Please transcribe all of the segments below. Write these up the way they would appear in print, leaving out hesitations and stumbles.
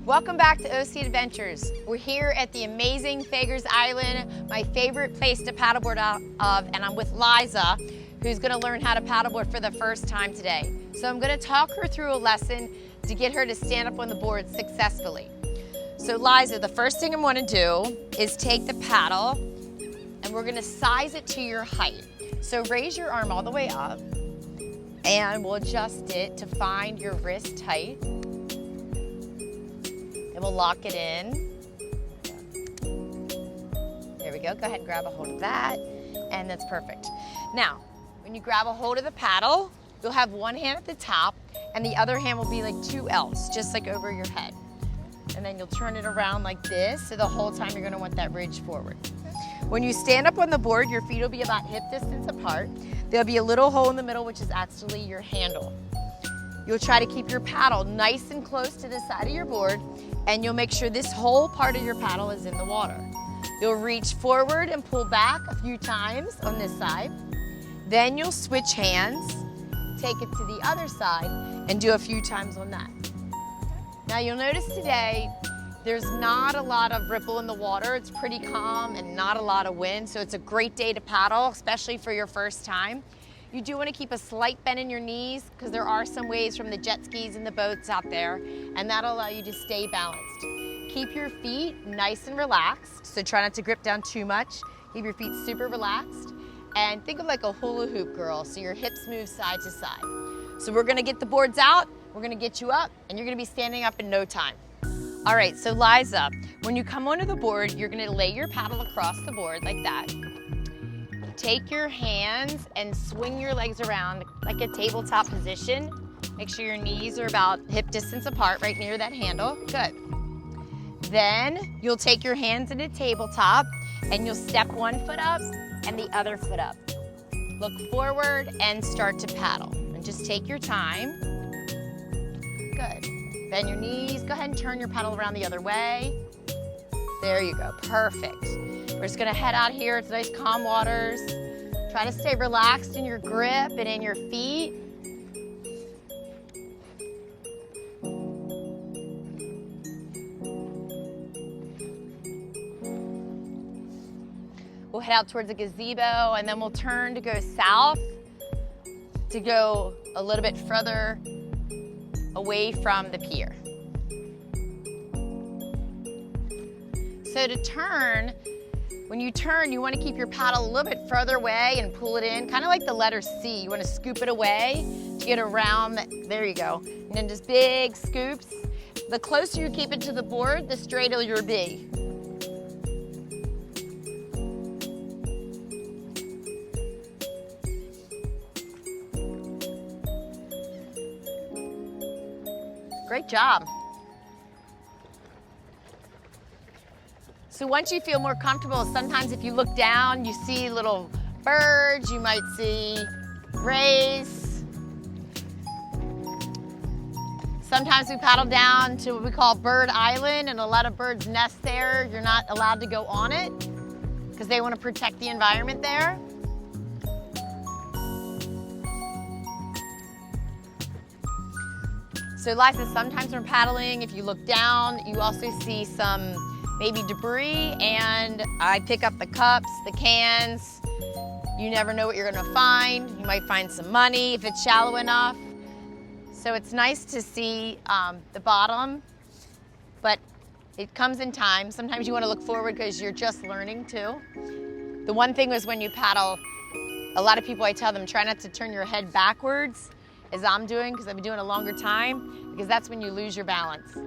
Welcome back to OC Adventures. We're here at the amazing Fager's Island, my favorite place to paddleboard out of, and I'm with Liza, who's gonna learn how to paddleboard for the first time today. So I'm gonna talk her through a lesson to get her to stand up on the board successfully. So Liza, the first thing I'm gonna do is take the paddle and we're gonna size it to your height. So raise your arm all the way up and we'll adjust it to find your wrist height. And we'll lock it in. There we go. Go ahead and grab a hold of that. And that's perfect. Now, when you grab a hold of the paddle, you'll have one hand at the top and the other hand will be like 2 L's, just like over your head. And then you'll turn it around like this, so the whole time you're gonna want that ridge forward. When you stand up on the board, your feet will be about hip distance apart. There'll be a little hole in the middle, which is actually your handle. You'll try to keep your paddle nice and close to the side of your board, and you'll make sure this whole part of your paddle is in the water. You'll reach forward and pull back a few times on this side. Then you'll switch hands, take it to the other side, and do a few times on that. Now you'll notice today, there's not a lot of ripple in the water. It's pretty calm and not a lot of wind, so it's a great day to paddle, especially for your first time. You do want to keep a slight bend in your knees because there are some waves from the jet skis and the boats out there, and that'll allow you to stay balanced. Keep your feet nice and relaxed, so try not to grip down too much. Keep your feet super relaxed, and think of like a hula hoop girl, so your hips move side to side. So we're gonna get the boards out, we're gonna get you up, and you're gonna be standing up in no time. All right, so Liza, when you come onto the board, you're gonna lay your paddle across the board like that. Take your hands and swing your legs around like a tabletop position. Make sure your knees are about hip distance apart, right near that handle. Good. Then you'll take your hands in a tabletop and you'll step one foot up and the other foot up. Look forward and start to paddle. And just take your time. Good. Bend your knees. Go ahead and turn your paddle around the other way. There you go. Perfect. We're just gonna head out here. It's nice calm waters. Try to stay relaxed in your grip and in your feet. We'll head out towards the gazebo and then we'll turn to go south to go a little bit further away from the pier. So to turn, when you turn, you want to keep your paddle a little bit further away and pull it in, kind of like the letter C. You want to scoop it away to get around, there you go. And then just big scoops. The closer you keep it to the board, the straighter you'll be. Great job. So once you feel more comfortable, sometimes if you look down, you see little birds, you might see rays. Sometimes we paddle down to what we call Bird Island, and a lot of birds nest there. You're not allowed to go on it because they want to protect the environment there. So Liza, sometimes when paddling, if you look down, you also see some maybe debris, and I pick up the cups, the cans. You never know what you're gonna find. You might find some money if it's shallow enough. So it's nice to see the bottom, but it comes in time. Sometimes you wanna look forward because you're just learning too. The one thing was when you paddle, a lot of people, I tell them, try not to turn your head backwards as I'm doing, because I've been doing a longer time, because that's when you lose your balance.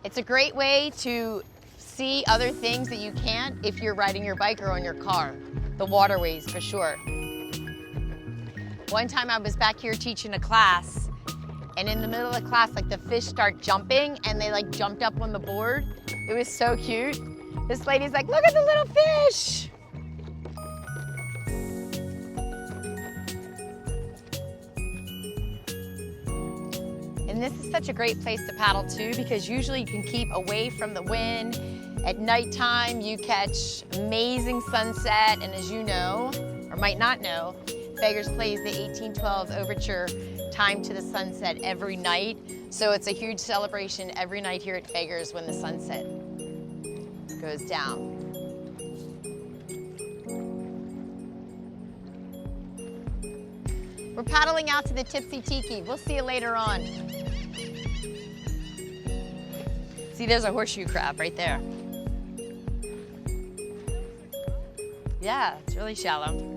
It's a great way to see other things that you can't if you're riding your bike or on your car. The waterways, for sure. One time I was back here teaching a class, and in the middle of the class, like the fish start jumping, and they like jumped up on the board. It was so cute. This lady's like, look at the little fish. And this is such a great place to paddle too, because usually you can keep away from the wind. At nighttime, you catch amazing sunset, and as you know, or might not know, Fager's plays the 1812 Overture, Time to the Sunset, every night. So it's a huge celebration every night here at Fager's when the sunset goes down. We're paddling out to the Tipsy Tiki. We'll see you later on. See, there's a horseshoe crab right there. Yeah, it's really shallow.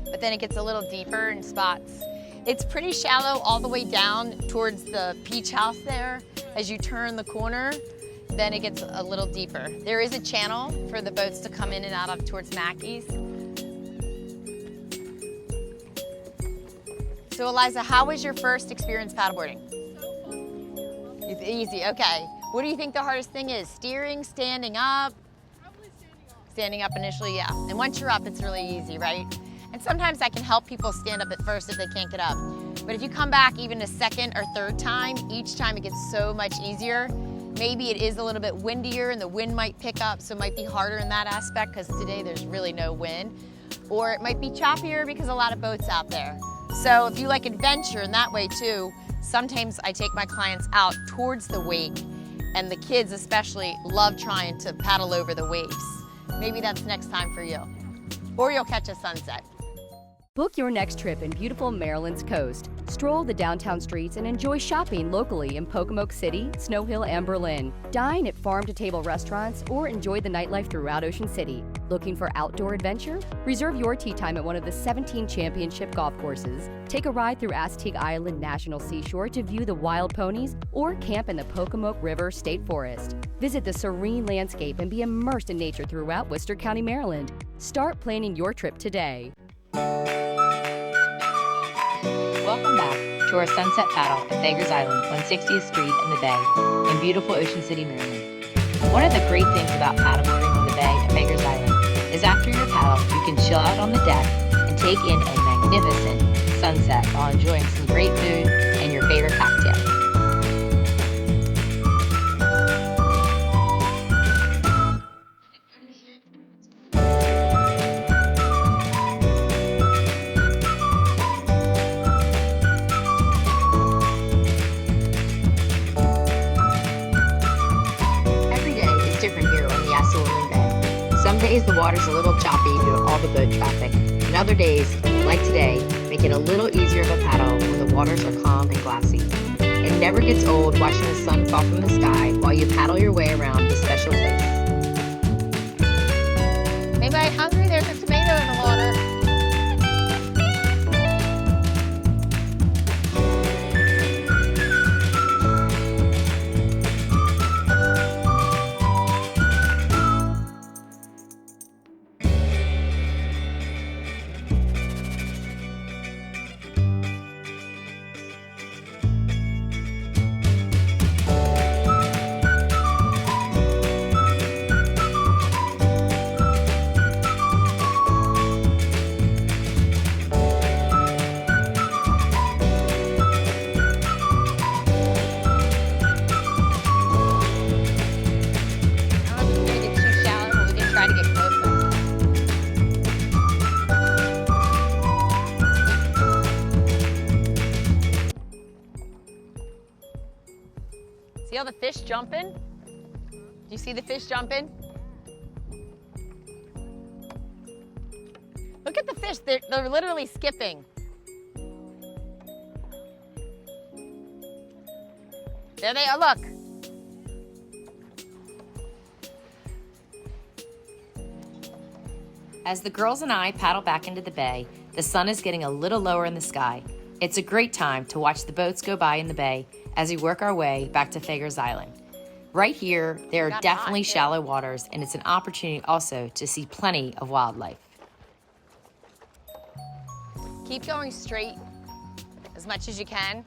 But then it gets a little deeper in spots. It's pretty shallow all the way down towards the beach house there. As you turn the corner, then it gets a little deeper. There is a channel for the boats to come in and out of towards Mackey's. So Eliza, how was your first experience paddleboarding? It's easy, okay. What do you think the hardest thing is? Steering, standing up? Probably standing up. Standing up initially, yeah. And once you're up, it's really easy, right? And sometimes I can help people stand up at first if they can't get up. But if you come back even a second or third time, each time it gets so much easier. Maybe it is a little bit windier and the wind might pick up, so it might be harder in that aspect because today there's really no wind. Or it might be choppier because a lot of boats out there. So if you like adventure in that way too, sometimes I take my clients out towards the wake, and the kids especially love trying to paddle over the waves. Maybe that's next time for you. Or you'll catch a sunset. Book your next trip in beautiful Maryland's coast. Stroll the downtown streets and enjoy shopping locally in Pocomoke City, Snow Hill, and Berlin. Dine at farm-to-table restaurants or enjoy the nightlife throughout Ocean City. Looking for outdoor adventure? Reserve your tee time at one of the 17 championship golf courses. Take a ride through Assateague Island National Seashore to view the wild ponies or camp in the Pocomoke River State Forest. Visit the serene landscape and be immersed in nature throughout Worcester County, Maryland. Start planning your trip today. Welcome back to our sunset paddle at Fager's Island, 160th Street in the Bay, in beautiful Ocean City, Maryland. One of the great things about paddleboarding on the bay at Fager's Island is after your paddle, you can chill out on the deck and take in a magnificent sunset while enjoying some great food and your favorite cocktail. Some days the water's a little choppy due to all the boat traffic, and other days, like today, make it a little easier of a paddle when the waters are calm and glassy. It never gets old watching the sun fall from the sky while you paddle your way around this special place. Anybody hungry? There's a tomato in the water. See all the fish jumping? Do you see the fish jumping? Look at the fish, they're literally skipping. There they are, look. As the girls and I paddle back into the bay, the sun is getting a little lower in the sky. It's a great time to watch the boats go by in the bay as we work our way back to Fager's Island. Right here, there are definitely shallow waters, and it's an opportunity also to see plenty of wildlife. Keep going straight as much as you can.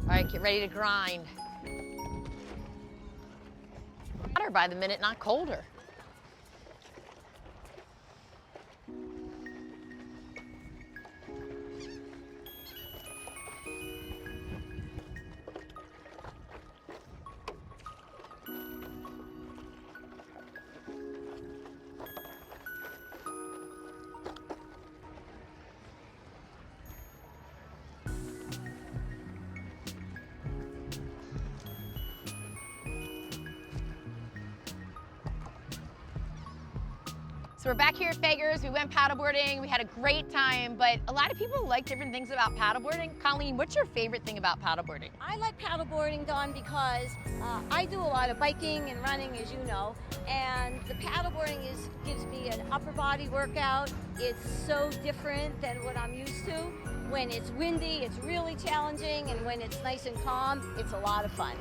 All right, get ready to grind. Hotter by the minute, not colder. So we're back here at Fager's. We went paddleboarding. We had a great time, but a lot of people like different things about paddleboarding. Colleen, what's your favorite thing about paddleboarding? I like paddleboarding, Dawn, because I do a lot of biking and running, as you know, and the paddleboarding gives me an upper body workout. It's so different than what I'm used to. When it's windy, it's really challenging, and when it's nice and calm, it's a lot of fun.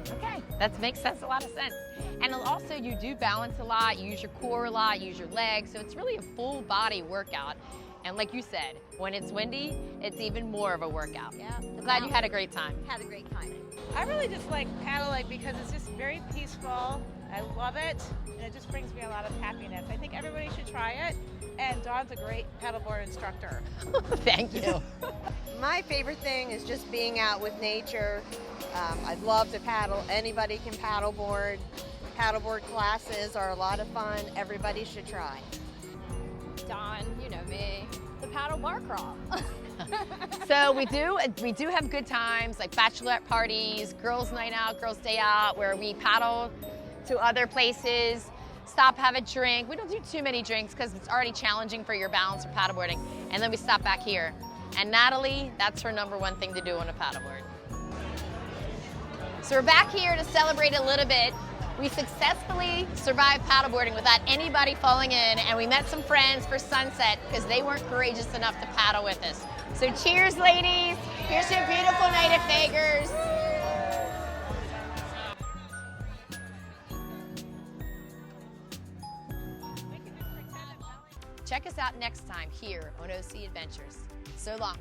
Okay, that makes sense, a lot of sense. And also you do balance a lot, you use your core a lot, you use your legs, so it's really a full body workout. And like you said, when it's windy, it's even more of a workout. Yeah. I'm glad you had a great time. Had a great time. I really just like paddling because it's just very peaceful. I love it, and it just brings me a lot of happiness. I think everybody should try it, and Dawn's a great paddleboard instructor. Thank you. My favorite thing is just being out with nature. I'd love to paddle. Anybody can paddleboard. Paddleboard classes are a lot of fun. Everybody should try. Dawn, you know me, the paddle bar crawl. So we do have good times, like bachelorette parties, girls' night out, girls' day out, where we paddle to other places, stop, have a drink. We don't do too many drinks because it's already challenging for your balance for paddleboarding. And then we stop back here. And Natalie, that's her #1 thing to do on a paddleboard. So we're back here to celebrate a little bit. We successfully survived paddleboarding without anybody falling in, and we met some friends for sunset because they weren't courageous enough to paddle with us. So cheers, ladies. Here's your beautiful night at Fager's. Check us out next time here on OC Adventures. So long.